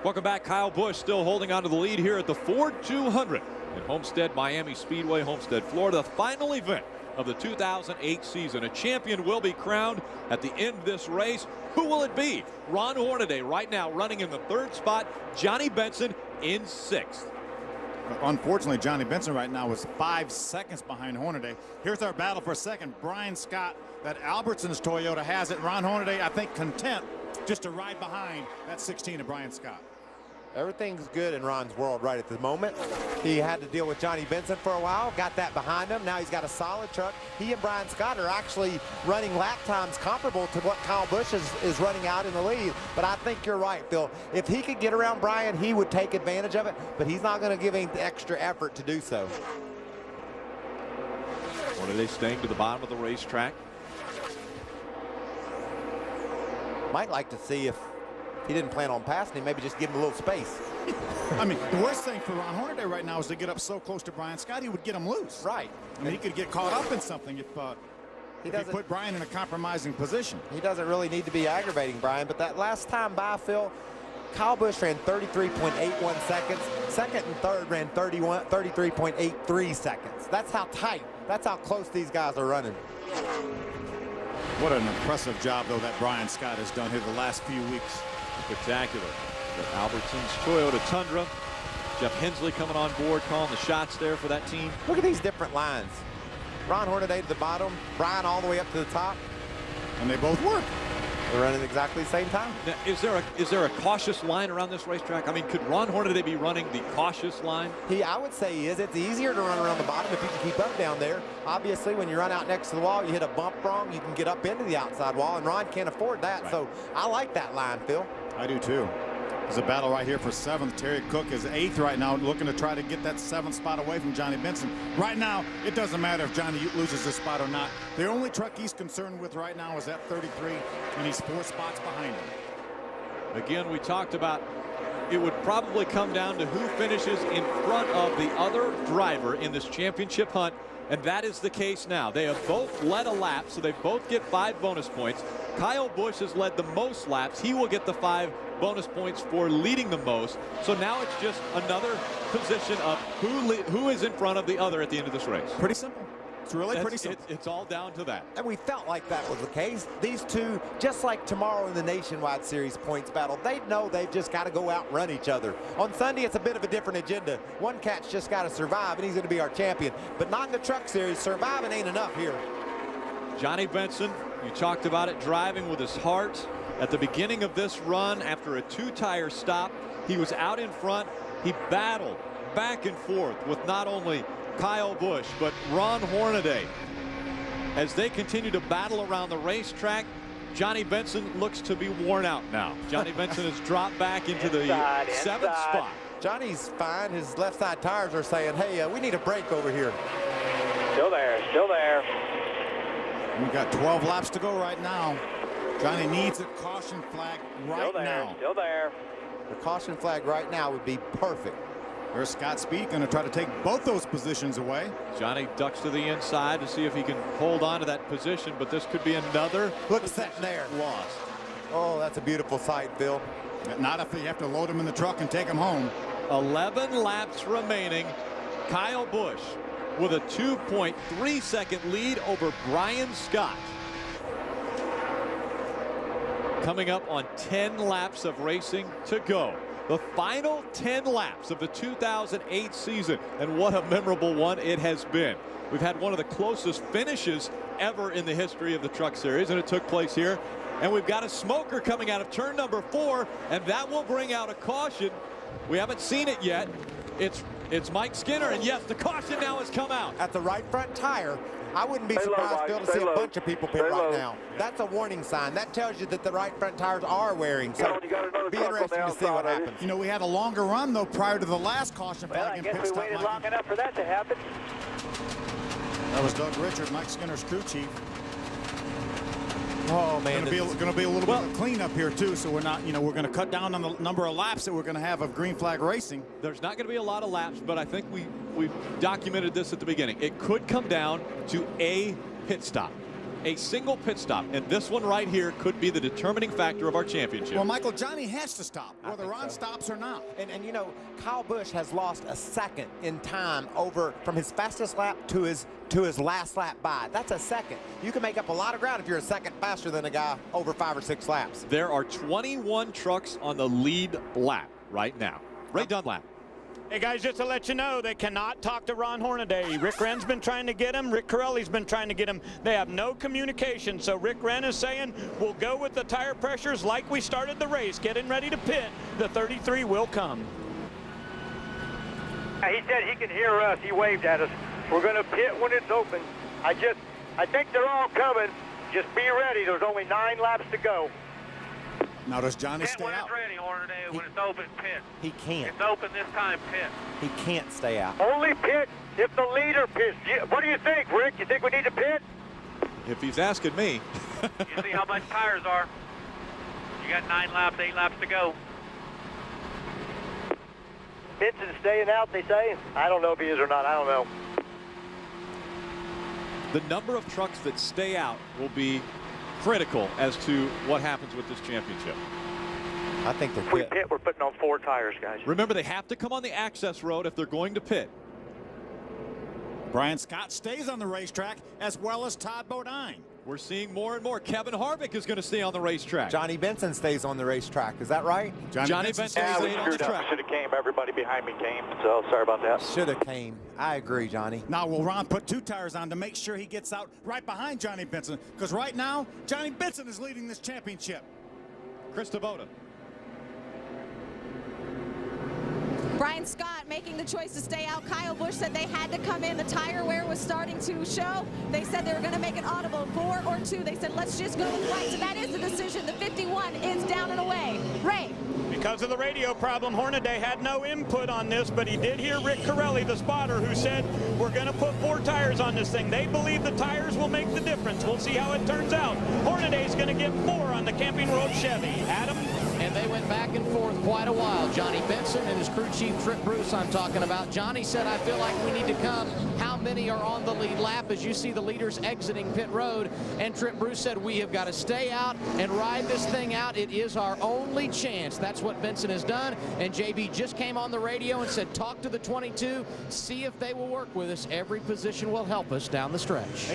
Welcome back. Kyle Busch still holding on to the lead here at the Ford 200 at Homestead, Miami Speedway, Homestead, Florida. The final event of the 2008 season. A champion will be crowned at the end of this race. Who will it be? Ron Hornaday right now running in the 3rd spot. Johnny Benson in 6th. Unfortunately, Johnny Benson right now is 5 seconds behind Hornaday. Here's our battle for second. Brian Scott, that Albertson's Toyota has it. Ron Hornaday, I think, content just to ride behind that 16 of Brian Scott. Everything's good in Ron's world right at the moment. He had to deal with Johnny Benson for a while, got that behind him. Now he's got a solid truck. He and Brian Scott are actually running lap times comparable to what Kyle Busch is running out in the lead. But I think you're right, Phil. If he could get around Brian, he would take advantage of it, but he's not going to give him the extra effort to do so. Hornaday staying to the bottom of the racetrack. Might like to see if he didn't plan on passing him, maybe just give him a little space. I mean, the worst thing for Ron Hornaday right now is to get up so close to Brian Scott, he would get him loose. Right. I mean, he could get caught up in something if he put Brian in a compromising position. He doesn't really need to be aggravating Brian, but that last time by, Phil, Kyle Busch ran 33.81 seconds. Second and third ran 33.83 seconds. That's how tight, that's how close these guys are running. What an impressive job, though, that Brian Scott has done here the last few weeks. Spectacular. Got Albertson's Toyota Tundra. Jeff Hensley coming on board, calling the shots there for that team. Look at these different lines. Ron Hornaday to the bottom, Brian all the way up to the top. And they both work. They're running exactly the same time. Now, is there a cautious line around this racetrack? I mean, could Ron Hornaday be running the cautious line? I would say he is. It's easier to run around the bottom if you can keep up down there. Obviously, when you run out next to the wall, you hit a bump wrong, you can get up into the outside wall, and Ron can't afford that. Right. So I like that line, Phil. I do too. There's a battle right here for 7th. Terry Cook is 8th right now, looking to try to get that 7th spot away from Johnny Benson. Right now, it doesn't matter if Johnny loses this spot or not. The only truck he's concerned with right now is that 33, and he's 4 spots behind him. Again, we talked about it would probably come down to who finishes in front of the other driver in this championship hunt, and that is the case now. They have both led a lap, so they both get 5 bonus points. Kyle Busch has led the most laps. He will get the 5 bonus points for leading the most. So now it's just another position of who is in front of the other at the end of this race. Pretty simple. It's really pretty simple. It's all down to that. And we felt like that was the case. These two, just like tomorrow in the Nationwide Series points battle, they know they've just got to go out and run each other. On Sunday, it's a bit of a different agenda. One cat's just got to survive, and he's going to be our champion. But not in the Truck Series. Surviving ain't enough here. Johnny Benson, you talked about it, driving with his heart. At the beginning of this run, after a 2-tire stop, he was out in front. He battled back and forth with not only Kyle Busch, but Ron Hornaday. As they continue to battle around the racetrack, Johnny Benson looks to be worn out now. Johnny Benson has dropped back into the 7th spot. Johnny's fine. His left side tires are saying, hey, we need a break over here. Still there, still there. We've got 12 laps to go right now. Johnny needs a caution flag right now. Still there. The caution flag right now would be perfect. There's Scott Speed going to try to take both those positions away. Johnny ducks to the inside to see if he can hold on to that position, but this could be another there. Lost. Oh, that's a beautiful sight, Bill. Not if you have to load him in the truck and take him home. 11 laps remaining. Kyle Busch with a 2.3 second lead over Brian Scott. Coming up on 10 laps of racing to go. The final 10 laps of the 2008 season, and what a memorable one it has been. We've had one of the closest finishes ever in the history of the Truck Series, and it took place here. And we've got a smoker coming out of turn number 4, and that will bring out a caution. We haven't seen it yet. It's Mike Skinner, and yes, the caution now has come out. At the right front tire. I wouldn't be surprised, Bill, to see a bunch of people pit right now. That's a warning sign. That tells you that the right front tires are wearing. So be interesting to see what happens. You know, we had a longer run, though, prior to the last caution flag. Well, I guess we waited long enough for that to happen. That was Doug Richard, Mike Skinner's crew chief. Oh, man. Going to be a little bit of cleanup here, too, so we're not, you know, we're going to cut down on the number of laps that we're going to have of green flag racing. There's not going to be a lot of laps, but I think we've documented this at the beginning. It could come down to a pit stop. a single pit stop, and this one right here could be the determining factor of our championship. Well, Michael, Johnny has to stop, whether Ron stops or not. And you know, Kyle Busch has lost a second in time over from his fastest lap to his last lap by. That's a second. You can make up a lot of ground if you're a second faster than a guy over 5 or 6 laps. There are 21 trucks on the lead lap right now. Ray Dunlap. Hey guys, just to let you know, they cannot talk to Ron Hornaday. Rick Wren's been trying to get him. Rick Corelli's been trying to get him. They have no communication. So Rick Wren is saying, we'll go with the tire pressures like we started the race, getting ready to pit. The 33 will come. He said he can hear us. He waved at us. We're going to pit when it's open. I think they're all coming. Just be ready. There's only 9 laps to go. Now, does Johnny stay when out? it's ready, Hornaday. When it's open, pit. He can't. It's open this time, pit. He can't stay out. Only pit if the leader pits. What do you think, Rick? You think we need to pit? If he's asking me. You see how much tires are. You got 9 laps, 8 laps to go. Benson's staying out, they say. I don't know if he is or not. I don't know. The number of trucks that stay out will be critical as to what happens with this championship. I think they're If we pit. pit, we're putting on 4 tires, guys. Remember, they have to come on the access road if they're going to pit. Brian Scott stays on the racetrack, as well as Todd Bodine. We're seeing more and more. Kevin Harvick is going to stay on the racetrack. Johnny Benson stays on the racetrack. Is that right? Johnny Benson stayed on the track. Should have came. Everybody behind me came. So sorry about that. Should have came. I agree, Johnny. Now, will Ron put 2 tires on to make sure he gets out right behind Johnny Benson? Because right now, Johnny Benson is leading this championship. Chris Taboda. Brian Scott making the choice to stay out. Kyle Busch said they had to come in. The tire wear was starting to show. They said they were going to make an audible 4 or 2. They said, let's just go with white. So that is the decision. The 51 is down and away. Ray. Because of the radio problem, Hornaday had no input on this, but he did hear Rick Corelli, the spotter, who said, we're going to put 4 tires on this thing. They believe the tires will make the difference. We'll see how it turns out. Hornaday's going to get 4 on the Camping World Chevy. Adam? And they went back and forth quite a while. Johnny Benson and his crew chief, Trip Bruce, I'm talking about. Johnny said, I feel like we need to come. How many are on the lead lap as you see the leaders exiting pit road? And Trip Bruce said, we have got to stay out and ride this thing out. It is our only chance. That's what Benson has done. And JB just came on the radio and said, talk to the 22, see if they will work with us. Every position will help us down the stretch.